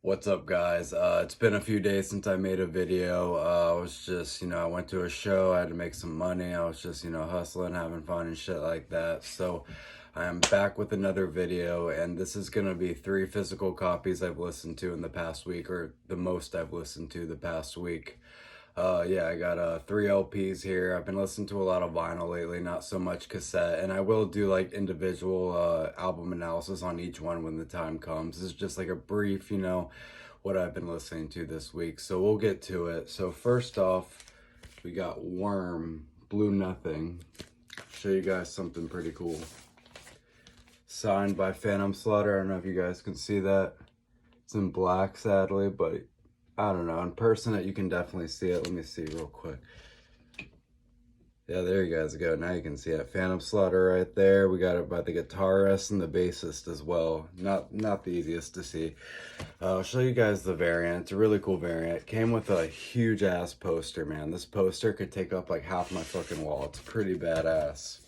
What's up, guys? It's been a few days since I made a video. I was just, I went to a show, I had to make some money. I was just, hustling, having fun and shit like that. So I am back with another video, and this is gonna be 3 physical copies I've listened to in the past week, or the most I've listened to the past week. Yeah, I got 3 LPs here. I've been listening to a lot of vinyl lately, not so much cassette, and I will do like individual album analysis on each one when the time comes. This is just like a brief, what I've been listening to this week. So we'll get to it. So first off, we got Worm, Blue Nothing. Show you guys something pretty cool. Signed by Phantom Slaughter. I don't know if you guys can see that. It's in black, sadly, but I don't know. In person, you can definitely see it. Let me see real quick. Yeah, there you guys go. Now you can see it. Phantom Slaughter right there. We got it by the guitarist and the bassist as well. Not the easiest to see. I'll show you guys the variant. It's a really cool variant. It came with a huge ass poster, man. This poster could take up like half my fucking wall. It's pretty badass.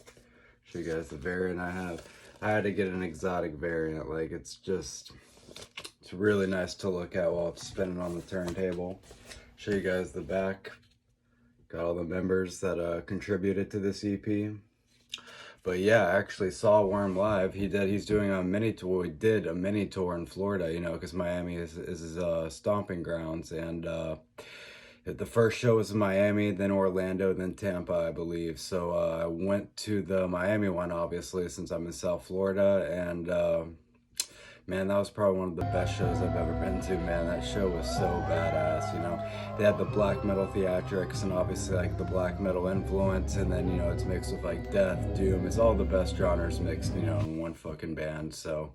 Show you guys the variant I have. I had to get an exotic variant. Like it's really nice to look at while it's spinning on the turntable. Show you guys the back. Got all the members that contributed to this EP. But yeah, I actually saw Worm live. He's doing a mini tour. He did a mini tour in Florida, because Miami is his stomping grounds. And the first show was in Miami, then Orlando, then Tampa, I believe. So I went to the Miami one, obviously, since I'm in South Florida. And man, that was probably one of the best shows I've ever been to, man. That show was so badass, They had the black metal theatrics and obviously like the black metal influence, and then, it's mixed with like death, doom. It's all the best genres mixed, in one fucking band. So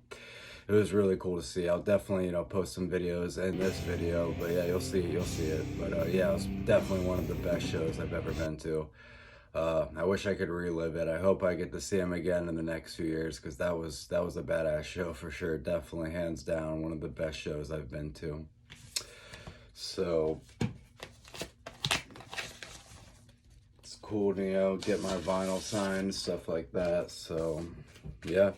it was really cool to see. I'll definitely, post some videos in this video, but yeah, you'll see it. But yeah, it was definitely one of the best shows I've ever been to. I wish I could relive it. I hope I get to see him again in the next few years, because that was a badass show for sure. Definitely, hands down, one of the best shows I've been to. So it's cool to get my vinyl signed, stuff like that. So yeah.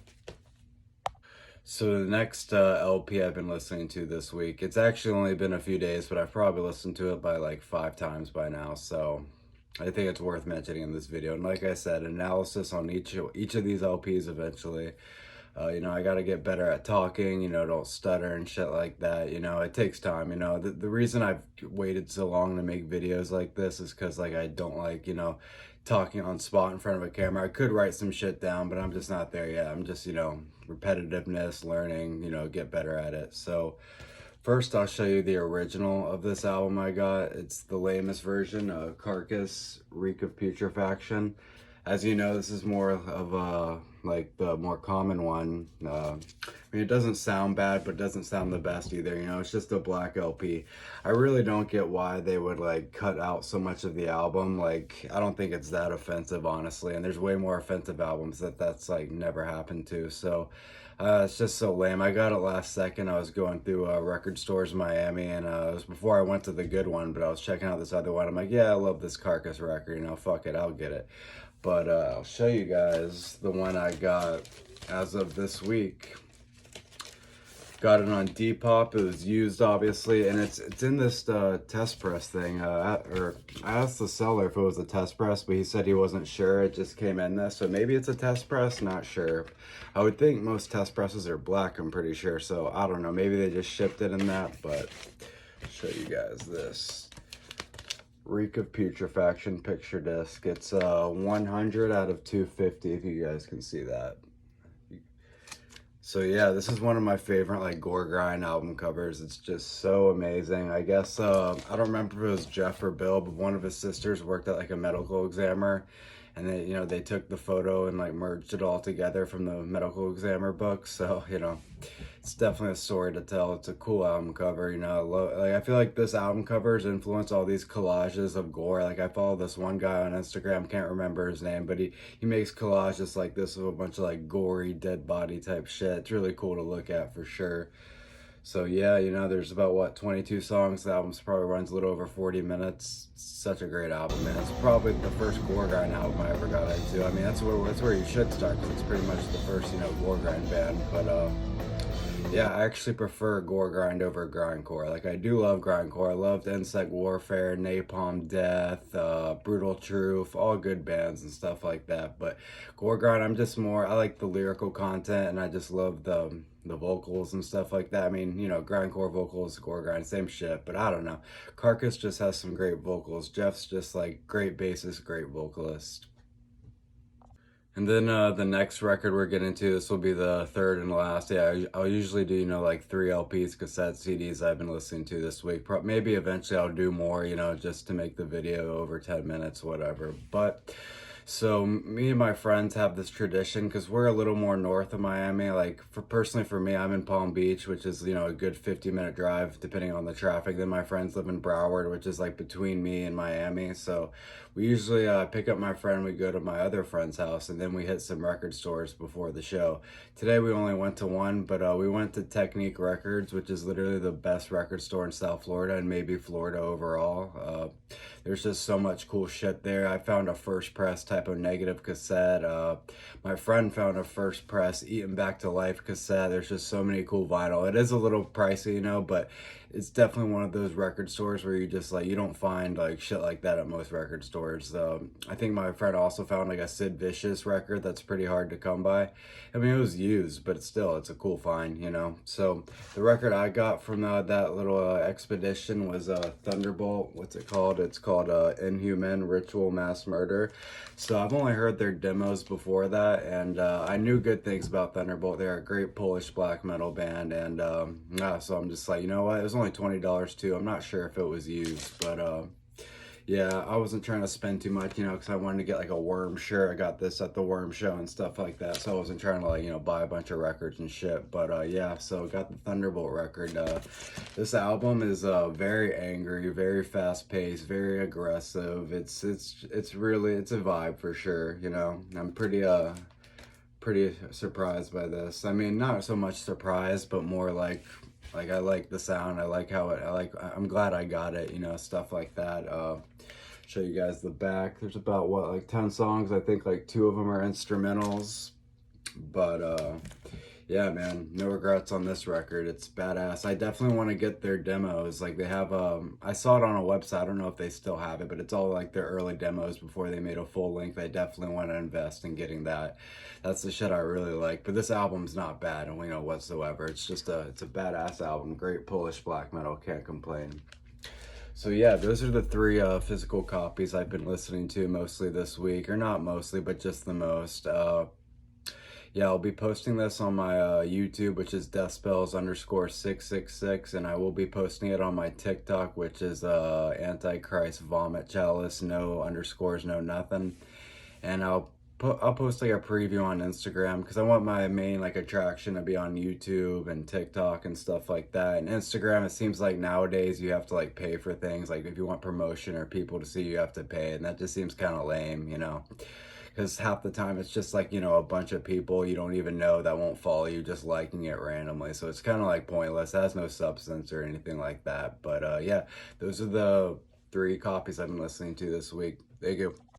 So the next LP I've been listening to this week, it's actually only been a few days, but I've probably listened to it by like 5 times by now. So I think it's worth mentioning in this video. And like I said, analysis on each of these LPs eventually. I got to get better at talking, don't stutter and shit like that. It takes time, The reason I've waited so long to make videos like this is because, like, I don't like, talking on spot in front of a camera. I could write some shit down, but I'm just not there yet. I'm just, repetitiveness, learning, get better at it. So first, I'll show you the original of this album I got. It's the lamest version of Carcass, Reek of Putrefaction. As you know, this is more of like the more common one. It doesn't sound bad, but it doesn't sound the best either. It's just a black LP. I really don't get why they would like cut out so much of the album. Like, I don't think it's that offensive, honestly. And there's way more offensive albums that's like never happened to. So it's just so lame. I got it last second. I was going through record stores in Miami, and it was before I went to the good one, but I was checking out this other one. I'm like, yeah, I love this Carcass record, fuck it, I'll get it. But I'll show you guys the one I got as of this week. Got it on Depop. It was used, obviously, and it's in this test press thing. I asked the seller if it was a test press, but he said he wasn't sure. It just came in this, so maybe it's a test press. Not sure. I would think most test presses are black, I'm pretty sure. So I don't know. Maybe they just shipped it in that. But I'll show you guys this. Reek of Putrefaction picture disc. It's 100 out of 250, if you guys can see that. So yeah, this is one of my favorite like gore grind album covers. It's just so amazing. I guess I don't remember if it was Jeff or Bill, but one of his sisters worked at like a medical examiner, and they took the photo and like merged it all together from the medical examiner book. So it's definitely a story to tell. It's a cool album cover. I feel like this album cover has influenced all these collages of gore. Like, I follow this one guy on Instagram, can't remember his name, but he makes collages like this of a bunch of like gory dead body type shit. It's really cool to look at for sure. So yeah, there's about 22 songs. The album's probably runs a little over 40 minutes. It's such a great album, man. It's probably the first gore grind album I ever got into. I mean, that's where you should start, because it's pretty much the first, gore grind band. But Yeah, I actually prefer gore grind over grindcore. Like, I do love grindcore. I loved Insect Warfare, Napalm Death, Brutal Truth, all good bands and stuff like that. But gore grind, I'm just more, I like the lyrical content, and I just love the vocals and stuff like that. I mean, you know, grindcore vocals, gore grind, same shit. But I don't know. Carcass just has some great vocals. Jeff's just like great bassist, great vocalist. And then the next record we're getting to, this will be the third and last. Yeah, I'll usually do, you know, like 3 LPs, cassette CDs I've been listening to this week. Maybe eventually I'll do more, you know, just to make the video over 10 minutes, whatever. But so me and my friends have this tradition because we're a little more north of Miami. Like personally for me, I'm in Palm Beach, which is, you know, a good 50-minute drive depending on the traffic. Then my friends live in Broward, which is like between me and Miami. So we usually pick up my friend, we go to my other friend's house, and then we hit some record stores before the show. Today we only went to one, but we went to Technique Records, which is literally the best record store in South Florida and maybe Florida overall. There's just so much cool shit there. I found a first press Type O Negative cassette. My friend found a first press Eaten Back to Life cassette. There's just so many cool vinyl. It is a little pricey, you know, but it's definitely one of those record stores where you just like, you don't find like shit like that at most record stores. I think my friend also found like a Sid Vicious record that's pretty hard to come by. I mean, it was used, but it's a cool find, you know. So the record I got from that little expedition was Thunderbolt. What's it called? It's called Inhuman Ritual Mass Murder. So I've only heard their demos before that, and I knew good things about Thunderbolt. They're a great Polish black metal band, and yeah, so I'm just like, you know what? It was only $20 too. I'm not sure if it was used, but yeah, I wasn't trying to spend too much, you know, because I wanted to get like a Worm shirt. I got this at the Worm show and stuff like that, so I wasn't trying to like, you know, buy a bunch of records and shit. But yeah, so got the Thunderbolt record. This album is very angry, very fast paced, very aggressive. It's really, it's a vibe for sure, you know. I'm pretty surprised by this. I mean, not so much surprised, but more like I like the sound. I like how it. I'm glad I got it. You know, stuff like that. Show you guys the back. There's about what, like 10 songs. I think like 2 of them are instrumentals. But yeah, man, no regrets on this record. It's badass. I definitely want to get their demos. Like they have I saw it on a website. I don't know if they still have it, but it's all like their early demos before they made a full length. I definitely want to invest in getting that. That's the shit I really like. But this album's not bad, and we know whatsoever. It's a badass album. Great Polish black metal. Can't complain. So yeah, those are the 3 physical copies I've been listening to mostly this week, or not mostly, but just the most. Yeah, I'll be posting this on my YouTube, which is deathspells_666, and I will be posting it on my TikTok, which is Antichrist Vomit Chalice, no underscores, no nothing. And I'll post like a preview on Instagram because I want my main like attraction to be on YouTube and TikTok and stuff like that. And Instagram, it seems like nowadays you have to like pay for things. Like if you want promotion or people to see you have to pay, and that just seems kind of lame, you know. Because half the time it's just like, you know, a bunch of people you don't even know that won't follow you just liking it randomly. So it's kind of like pointless. It has no substance or anything like that. But yeah, those are the 3 copies I've been listening to this week. Thank you.